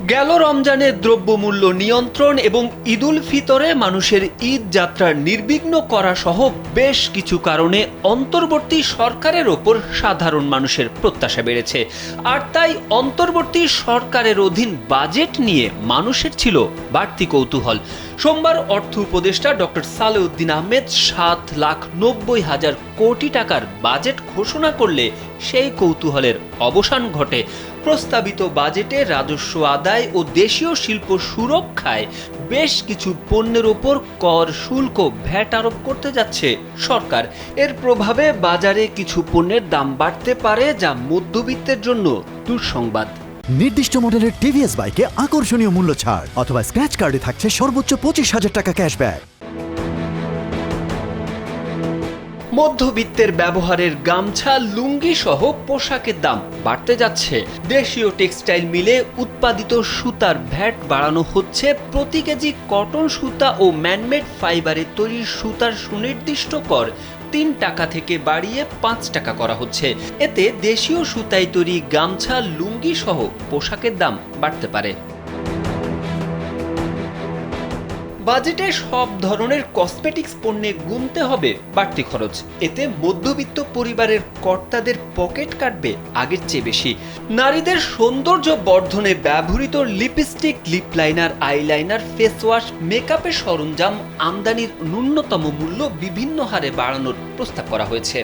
গেল রমজানে দ্রব্যমূল্য নিয়ন্ত্রণ এবং ঈদুল ফিতরে মানুষের ঈদ যাত্রা নির্বিঘ্ন করা সহ বেশ কিছু কারণে অন্তর্বর্তী সরকারের ওপর সাধারণ মানুষের প্রত্যাশা বেড়েছে। আর তাই অন্তর্বর্তী সরকারের অধীন বাজেট নিয়ে মানুষের ছিল বাড়তি কৌতূহল। সোমবার অর্থ উপদেষ্টা ডক্টর সালেউদ্দিন আহমেদ 7,90,000 কোটি টাকার বাজেট ঘোষণা করলে সেই কৌতূহলের অবসান ঘটে। প্রস্তাবিত বাজেটে রাজস্ব আদায় ও দেশীয় শিল্প সুরক্ষায় বেশ কিছু পণ্যের ওপর কর, শুল্ক, ভ্যাট আরোপ করতে যাচ্ছে সরকার। এর প্রভাবে বাজারে কিছু পণ্যের দাম বাড়তে পারে, যা মধ্যবিত্তের জন্য দুঃসংবাদ। নির্দিষ্ট মডেলের টিভিএস বাইকে আকর্ষণীয় মূল্য ছাড় অথবা স্ক্র্যাচ কার্ডে থাকছে সর্বোচ্চ 25,000 টাকা ক্যাশব্যাক। মধ্যবিত্তের ব্যবহারের গামছা, লুঙ্গি সহ পোশাকের দাম বাড়তে যাচ্ছে। দেশীয় টেক্সটাইল মিলে উৎপাদিত সুতার ভ্যাট বাড়ানো হচ্ছে। প্রতি কেজি কটন সুতা ও ম্যানমেড ফাইবারের তৈরি সুতার সুনির্দিষ্ট কর 3 টাকা থেকে বাড়িয়ে 5 টাকা করা হচ্ছে। এতে দেশীয় সুতায় তৈরি গামছা, লুঙ্গি সহ পোশাকের দাম বাড়তে পারে। বাজেটে সব ধরনের কসমেটিক্স পণ্যে গুনতে হবে বাড়তি খরচ। এতে মধ্যবিত্ত পরিবারের কর্তাদের পকেট কাটবে আগের চেয়ে বেশি। নারীদের সৌন্দর্য বর্ধনে ব্যবহৃত lipstick, lip liner, eyeliner, face wash, মেকআপের সরঞ্জাম আমদানির ন্যূনতম মূল্য বিভিন্ন হারে বাড়ানোর প্রস্তাব করা হয়েছে।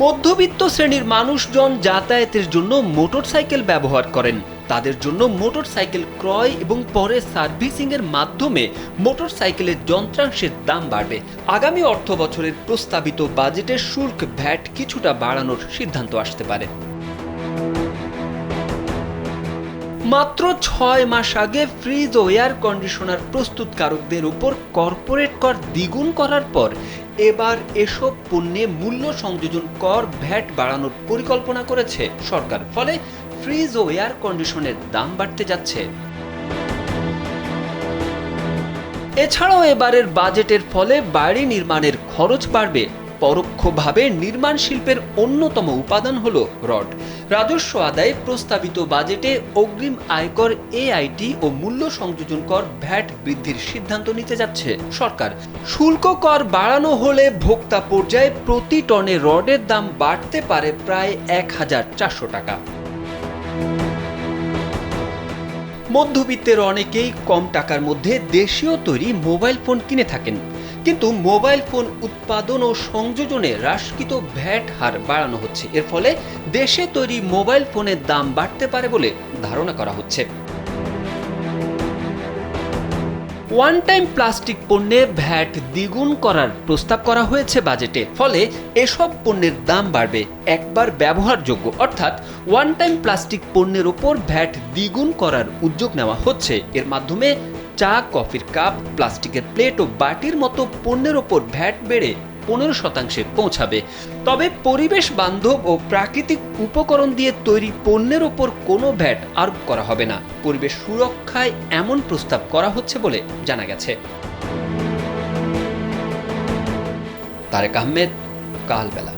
মধ্যবিত্ত শ্রেণীর মানুষজন যাতায়াতের জন্য মোটরসাইকেল ব্যবহার করেন। তাদের জন্য মোটরসাইকেল ক্রয় এবং পরে সার্ভিসিংয়ের মাধ্যমে মোটরসাইকেলের যন্ত্রাংশের দাম বাড়বে। আগামী অর্থ বছরের প্রস্তাবিত বাজেটের শুল্ক, ভ্যাট কিছুটা বাড়ানোর সিদ্ধান্ত আসতে পারে। মাত্র 6 মাস আগে ফ্রিজ ও এয়ার কন্ডিশনার প্রস্তুতকারকদের উপর কর্পোরেট কর দ্বিগুণ করার পর এবার এসব পণ্যে মূল্য সংযোজন কর, ভ্যাট বাড়ানোর পরিকল্পনা করেছে সরকার। ফলে ফ্রিজ ও এয়ার কন্ডিশনের দাম বাড়তে যাচ্ছে। এছাড়াও এবারের বাজেটের ফলে বাড়ি নির্মাণের খরচ বাড়বে। পরোক্ষভাবে নির্মাণ শিল্পের অন্যতম উপাদান হলো রড। রাজস্ব আদায়ে প্রস্তাবিত বাজেটে অগ্রিম আয়কর, এআইটি ও মূল্য সংযোজন কর, ভ্যাট বৃদ্ধির সিদ্ধান্ত নিতে যাচ্ছে সরকার। শুল্ক কর বাড়ানো হলে ভোক্তা পর্যায়ে প্রতি টনে রডের দাম বাড়তে পারে প্রায় 1,400 টাকা। মধ্যবিত্তের অনেকেই কম টাকার মধ্যে দেশীয় তৈরি মোবাইল ফোন কিনে থাকেন, কিন্তু মোবাইল ফোন উৎপাদন ও সংযোজনে হ্রাসকৃত ভ্যাট হার বাড়ানো হচ্ছে। এর ফলে দেশে তৈরি মোবাইল ফোনের দাম বাড়তে পারে বলে ধারণা করা হচ্ছে। ওয়ান টাইম প্লাস্টিক পণ্যে ভ্যাট দ্বিগুণ করার প্রস্তাব করা হয়েছে বাজেটে। ফলে এসব পণ্যের দাম বাড়বে। একবার ব্যবহারযোগ্য অর্থাৎ ওয়ান টাইম প্লাস্টিক পণ্যের ওপর ভ্যাট দ্বিগুণ করার উদ্যোগ নেওয়া হচ্ছে। এর মাধ্যমে চা, কফির কাপ, প্লাস্টিকের প্লেট ও বাটির মতো পণ্যের ওপর ভ্যাট বেড়ে 15% পৌঁছাবে। তবে পরিবেশ বান্ধব ও প্রাকৃতিক উপকরণ দিয়ে তৈরি পণ্যের ওপর কোনো ভ্যাট আরোপ করা হবে না। পরিবেশ সুরক্ষায় এমন প্রস্তাব করা হচ্ছে বলে জানা গেছে। তারেক আহমেদ, কালবেলা।